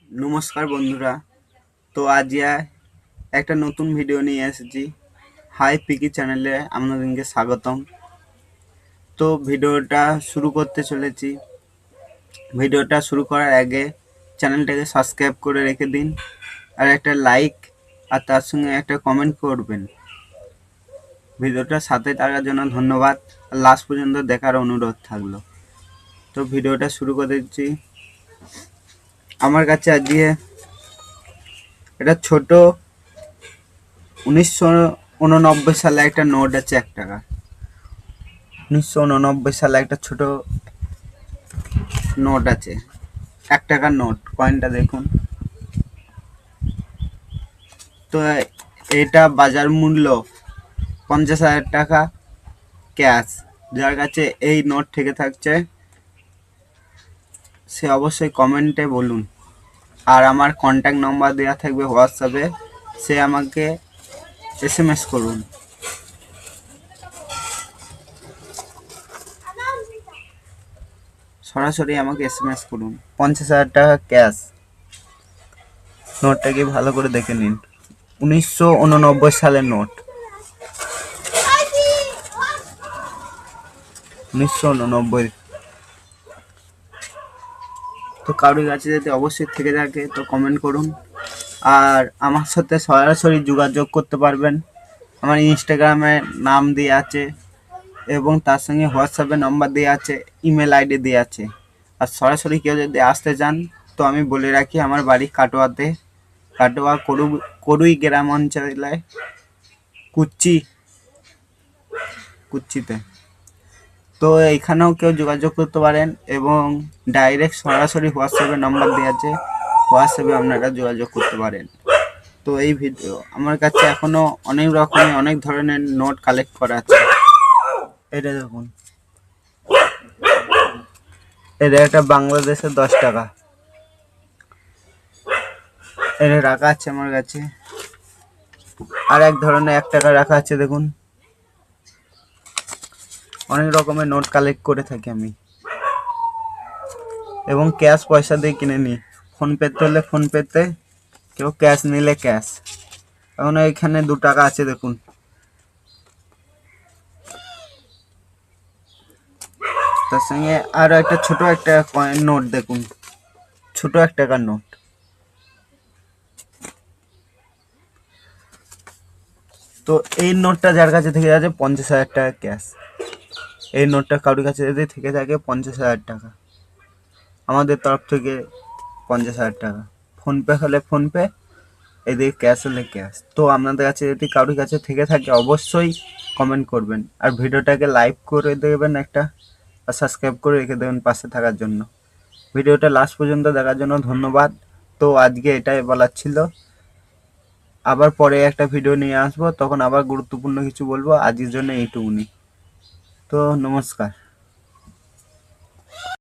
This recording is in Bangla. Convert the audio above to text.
নমস্কার বন্ধুরা। তো আজ একটা নতুন ভিডিও নিয়ে এসেছি। হাই পিকি চ্যানেলে আপনাদেরকে স্বাগতম। তো ভিডিওটা শুরু করতে চলেছি। ভিডিওটা শুরু করার আগে চ্যানেলটাকে সাবস্ক্রাইব করে রেখে দিন, আর একটা লাইক আর তার সঙ্গে একটা কমেন্ট করবেন। ভিডিওটার সাথে থাকার জন্য ধন্যবাদ, আর লাস্ট পর্যন্ত দেখার অনুরোধ থাকলো। তো ভিডিওটা শুরু করে দিচ্ছি। আমার কাছে আজকে এটা ছোট 1989 সালে একটা নোট আছে 1 টাকা। 1989 সালে একটা ছোট নোট আছে, 1 টাকার নোট। কয়েনটা দেখুন। তো এটা বাজার মূল্য 50,000 টাকা ক্যাশ। যার কাছে এই নোট থেকে থাকছে সে অবশ্যই কমেন্টে বলুন, আর আমার কন্ট্যাক্ট নাম্বার দেওয়া থাকবে হোয়াটসঅ্যাপে, সে আমাকে SMS করুন। সরাসরি আমাকে SMS করুন। 50,000 টাকা ক্যাশ। নোটটাকে ভালো করে দেখে নিন। 1989 সালের নোট। 1989। তো কারোর কাছে যদি অবশ্যই থেকে থাকে তো কমেন্ট করুন, আর আমার সাথে সরাসরি যোগাযোগ করতে পারবেন। আমার ইনস্টাগ্রামে নাম দেওয়া আছে এবং তার সঙ্গে হোয়াটসঅ্যাপে নাম্বার দেওয়া আছে, ইমেল আইডি দেওয়া আছে। আর সরাসরি কেউ যদি আসতে চান তো আমি বলে রাখি, আমার বাড়ি কাটোয়াতে, কাটোয়া করুই গ্রাম অঞ্চলে, কুচ্চিতে। তো এখানেও কেউ যোগাযোগ করতে পারেন এবং ডাইরেক্ট সরাসরি হোয়াটসঅ্যাপে নাম্বার দেওয়া আছে, হোয়াটসঅ্যাপে আপনারা যোগাযোগ করতে পারেন। তো এই ভিডিও আমার কাছে এখনো অনেক রকমের অনেক ধরনের নোট কালেক্ট করা আছে। এটা দেখুন, এটা একটা বাংলাদেশের 10 টাকা, এটা রাখা আছে আমার কাছে। আর এক ধরনের 1 টাকা রাখা আছে। দেখুন, অনেক রকমের নোট কালেক্ট করে থাকি আমি, এবং ক্যাশ পয়সা দিয়ে কিনে নিই। ফোনপেতে হলে ফোনপেতে, কেউ ক্যাশ নিলে ক্যাশ। এখন এখানে 2 টাকা আছে দেখুন। তার সঙ্গে আরো একটা ছোট একটা কয়েন নোট দেখুন, ছোট 1 টাকার নোট। তো এই নোটটা যার কাছে থেকে যাচ্ছে 50,000 টাকা ক্যাশ। এই নোটটা কারোর কাছে যদি থেকে থাকে 50,000 টাকা, আমাদের তরফ থেকে 50,000 টাকা। ফোনপে হলে ফোনপে, এদিকে ক্যাশ হলে ক্যাশ। তো আপনাদের কাছে যদি কারোর কাছে থেকে থাকে অবশ্যই কমেন্ট করবেন, আর ভিডিওটাকে লাইক করে দেবেন একটা, আর সাবস্ক্রাইব করে রেখে দেবেন পাশে থাকার জন্য। ভিডিওটা লাস্ট পর্যন্ত দেখার জন্য ধন্যবাদ। তো আজকে এটাই বলার ছিল। আবার পরে একটা ভিডিও নিয়ে আসবো, তখন আবার গুরুত্বপূর্ণ কিছু বলবো। আজকের জন্য এইটুকুনি। তো নমস্কার।